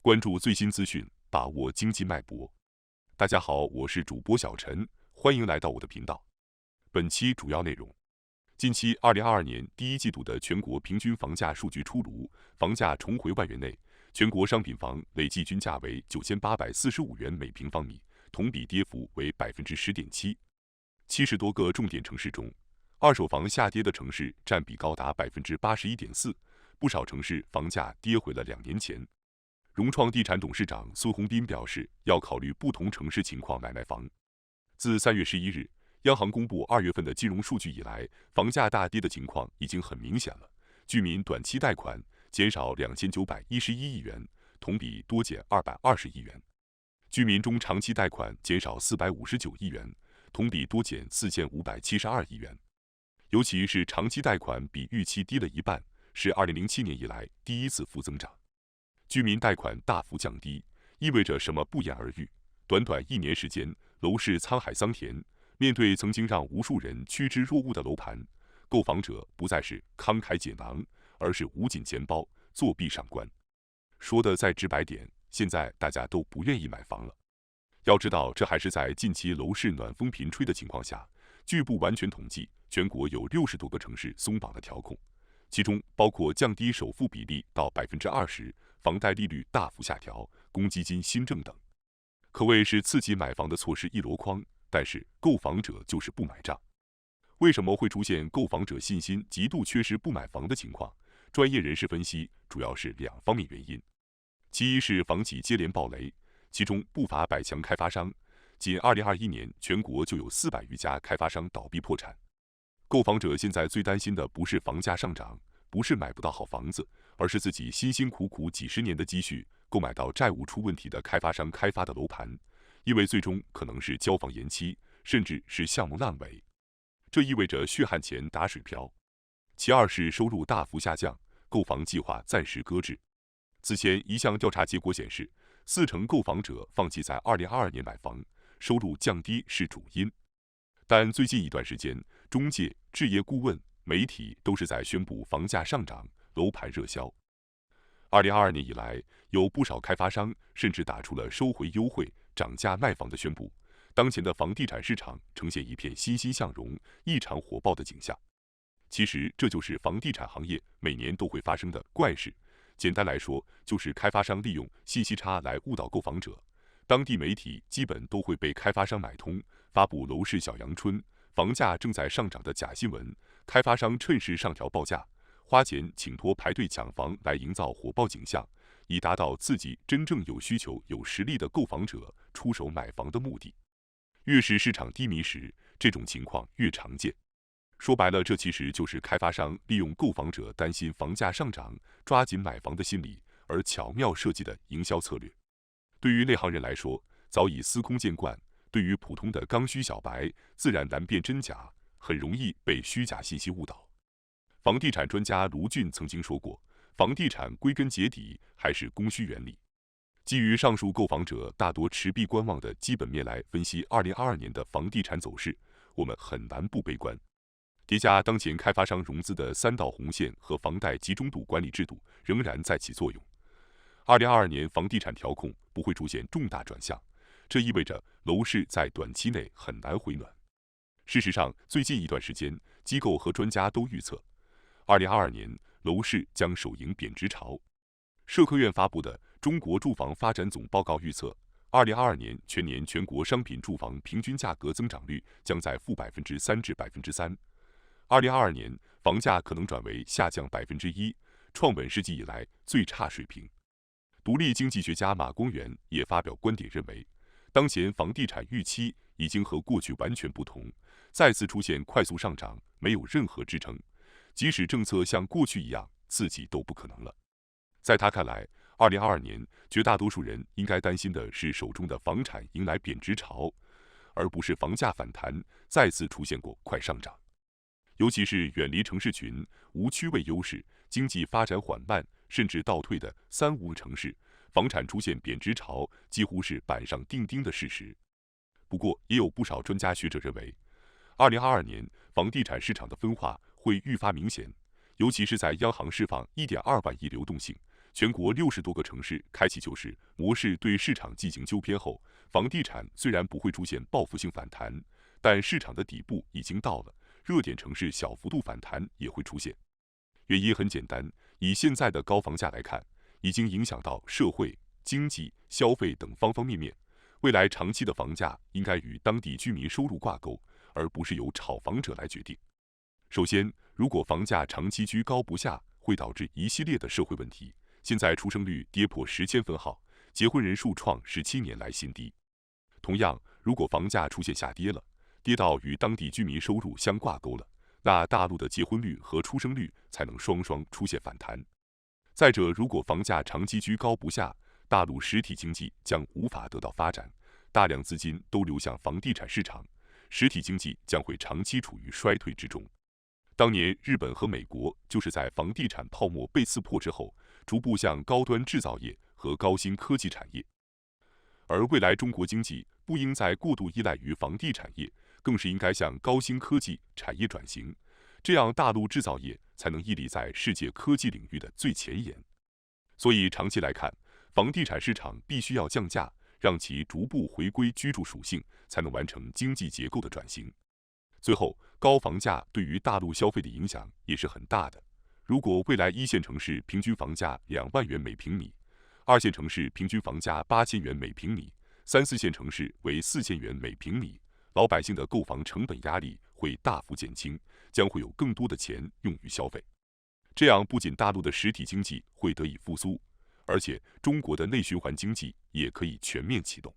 关注最新资讯，把握经济脉搏。大家好，我是主播小陈，欢迎来到我的频道。本期主要内容：近期2022年第一季度的全国平均房价数据出炉，房价重回万元内，全国商品房累计均价为9845元每平方米，同比跌幅为10.7%。70多个重点城市中，二手房下跌的城市占比高达81.4%，不少城市房价跌回了2年前。融创地产董事长孙宏斌表示，要考虑不同城市情况买卖房。自3月11日，央行公布2月份的金融数据以来，房价大跌的情况已经很明显了。居民短期贷款减少2911亿元，同比多减220亿元；居民中长期贷款减少459亿元，同比多减4572亿元。尤其是长期贷款比预期低了一半，是2007年以来第一次负增长。居民贷款大幅降低，意味着什么？不言而喻。短短1年时间，楼市沧海桑田。面对曾经让无数人趋之若鹜的楼盘，购房者不再是慷慨解囊，而是捂紧钱包，作壁上观。说的再直白点，现在大家都不愿意买房了。要知道，这还是在近期楼市暖风频吹的情况下。据不完全统计，全国有60多个城市松绑了调控，其中包括降低首付比例到20%。房贷利率大幅下调，公积金新政等，可谓是刺激买房的措施一箩筐。但是购房者就是不买账。为什么会出现购房者信心极度缺失不买房的情况？专业人士分析，主要是2方面原因。其一是房企接连暴雷，其中不乏百强开发商。仅2021年，全国就有400余家开发商倒闭破产。购房者现在最担心的不是房价上涨，不是买不到好房子，而是自己辛辛苦苦几十年的积蓄购买到债务出问题的开发商开发的楼盘，因为最终可能是交房延期，甚至是项目烂尾，这意味着血汗钱打水漂。其二是收入大幅下降，购房计划暂时搁置。此前一项调查结果显示，40%购房者放弃在2022年买房，收入降低是主因。但最近一段时间，中介、置业顾问、媒体都是在宣布房价上涨，楼盘热销。2022年以来，有不少开发商甚至打出了收回优惠、涨价卖房的宣布。当前的房地产市场呈现一片欣欣向荣、异常火爆的景象。其实这就是房地产行业每年都会发生的怪事。简单来说，就是开发商利用信息差来误导购房者。当地媒体基本都会被开发商买通，发布楼市小阳春、房价正在上涨的假新闻，开发商趁势上调报价，花钱请托排队抢房来营造火爆景象，以达到自己真正有需求、有实力的购房者出手买房的目的。越是市场低迷时，这种情况越常见。说白了，这其实就是开发商利用购房者担心房价上涨、抓紧买房的心理，而巧妙设计的营销策略。对于内行人来说，早已司空见惯；对于普通的刚需小白，自然难辨真假，很容易被虚假信息误导。房地产专家卢俊曾经说过，房地产归根结底还是供需原理。基于上述购房者大多持币观望的基本面来分析2022年的房地产走势，我们很难不悲观。叠加当前开发商融资的3道红线和房贷集中度管理制度仍然在起作用，2022年房地产调控不会出现重大转向，这意味着楼市在短期内很难回暖。事实上，最近一段时间，机构和专家都预测，2022年楼市将首迎贬值潮。社科院发布的《中国住房发展总报告》预测，2022年全年全国商品住房平均价格增长率将在-3%至3%。2022年房价可能转为下降1%，创本世纪以来最差水平。独立经济学家马光远也发表观点认为，当前房地产预期已经和过去完全不同，再次出现快速上涨没有任何支撑，即使政策像过去一样刺激都不可能了。在他看来，2022年绝大多数人应该担心的是手中的房产迎来贬值潮，而不是房价反弹再次出现过快上涨。尤其是远离城市群、无区位优势、经济发展缓慢甚至倒退的3无城市，房产出现贬值潮几乎是板上钉钉的事实。不过，也有不少专家学者认为，2022年房地产市场的分化会愈发明显，尤其是在央行释放1.2万亿流动性、全国60多个城市开启救市模式，对市场进行纠偏后，房地产虽然不会出现报复性反弹，但市场的底部已经到了，热点城市小幅度反弹也会出现。原因很简单，以现在的高房价来看，已经影响到社会、经济、消费等方方面面。未来长期的房价应该与当地居民收入挂钩，而不是由炒房者来决定。首先，如果房价长期居高不下，会导致一系列的社会问题。现在出生率跌破10千分号，结婚人数创17年来新低。同样，如果房价出现下跌了，跌到与当地居民收入相挂钩了，那大陆的结婚率和出生率才能双双出现反弹。再者，如果房价长期居高不下，大陆实体经济将无法得到发展，大量资金都流向房地产市场，实体经济将会长期处于衰退之中。当年日本和美国就是在房地产泡沫被刺破之后，逐步向高端制造业和高新科技产业。而未来中国经济不应再过度依赖于房地产业，更是应该向高新科技产业转型，这样大陆制造业才能屹立在世界科技领域的最前沿。所以长期来看，房地产市场必须要降价，让其逐步回归居住属性，才能完成经济结构的转型。最后，高房价对于大陆消费的影响也是很大的。如果未来1线城市平均房价2万元每平米，2线城市平均房价8000元每平米，3、4线城市为4000元每平米，老百姓的购房成本压力会大幅减轻，将会有更多的钱用于消费。这样不仅大陆的实体经济会得以复苏，而且中国的内循环经济也可以全面启动。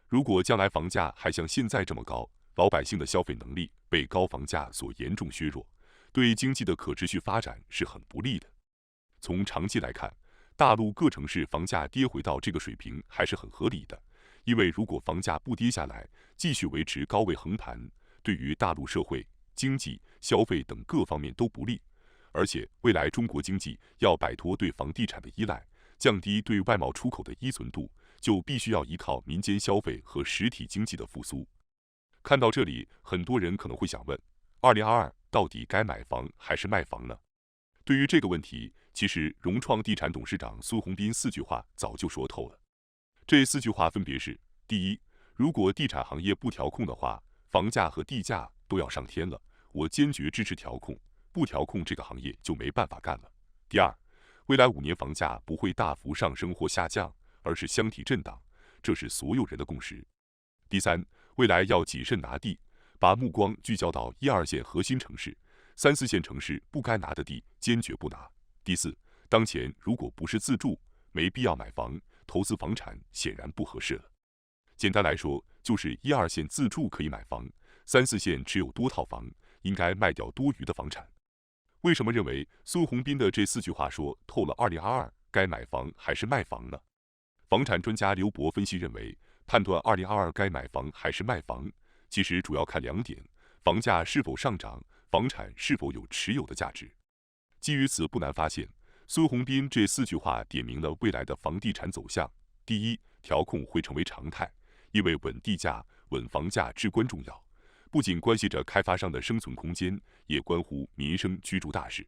如果将来房价还像现在这么高，老百姓的消费能力被高房价所严重削弱，对经济的可持续发展是很不利的。从长期来看，大陆各城市房价跌回到这个水平还是很合理的，因为如果房价不跌下来，继续维持高位横盘，对于大陆社会、经济、消费等各方面都不利。而且未来中国经济要摆脱对房地产的依赖，降低对外贸出口的依存度，就必须要依靠民间消费和实体经济的复苏。看到这里，很多人可能会想问：2022到底该买房还是卖房呢？对于这个问题，其实融创地产董事长苏宏斌4句话早就说透了。这4句话分别是：第一，如果地产行业不调控的话，房价和地价都要上天了，我坚决支持调控，不调控这个行业就没办法干了。第二，未来5年房价不会大幅上升或下降，而是箱体震荡，这是所有人的共识。第三，未来要谨慎拿地，把目光聚焦到1、2线核心城市，3、4线城市不该拿的地坚决不拿。第四，当前如果不是自住，没必要买房，投资房产显然不合适了。简单来说，就是1、2线自住可以买房，3、4线持有多套房，应该卖掉多余的房产。为什么认为苏宏斌的这4句话说透了2022该买房还是卖房呢？房产专家刘博分析认为，判断2022该买房还是卖房，其实主要看2点：房价是否上涨，房产是否有持有的价值。基于此，不难发现，苏宏斌这4句话点明了未来的房地产走向。第一，调控会成为常态，因为稳地价、稳房价至关重要，不仅关系着开发商的生存空间，也关乎民生居住大事。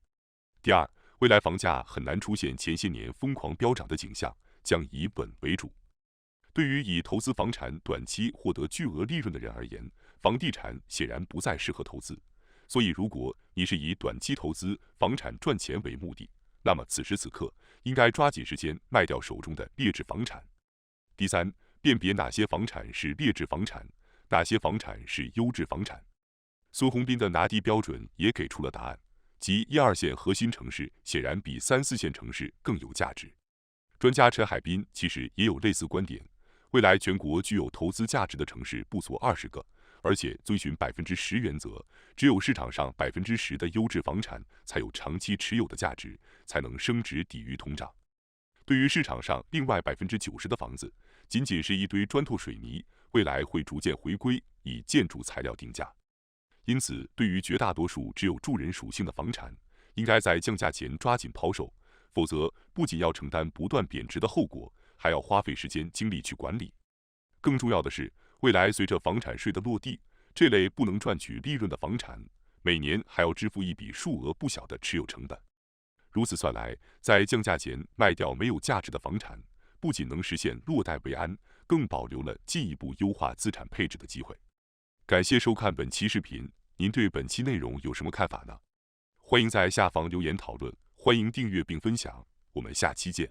第二，未来房价很难出现前些年疯狂飙涨的景象，将以稳为主。对于以投资房产短期获得巨额利润的人而言，房地产显然不再适合投资。所以，如果你是以短期投资房产赚钱为目的，那么此时此刻应该抓紧时间卖掉手中的劣质房产。第三，辨别哪些房产是劣质房产，哪些房产是优质房产。苏宏斌的拿地标准也给出了答案，即1、2线核心城市显然比3、4线城市更有价值。专家陈海滨其实也有类似观点，未来全国具有投资价值的城市不足20个，而且遵循10%原则，只有市场上10%的优质房产才有长期持有的价值，才能升值抵御通胀。对于市场上另外90%的房子，仅仅是一堆砖头水泥，未来会逐渐回归以建筑材料定价。因此，对于绝大多数只有住人属性的房产，应该在降价前抓紧抛售，否则不仅要承担不断贬值的后果，还要花费时间精力去管理。更重要的是，未来随着房产税的落地，这类不能赚取利润的房产，每年还要支付一笔数额不小的持有成本。如此算来，在降价前卖掉没有价值的房产，不仅能实现落袋为安，更保留了进一步优化资产配置的机会。感谢收看本期视频，您对本期内容有什么看法呢？欢迎在下方留言讨论，欢迎订阅并分享，我们下期见。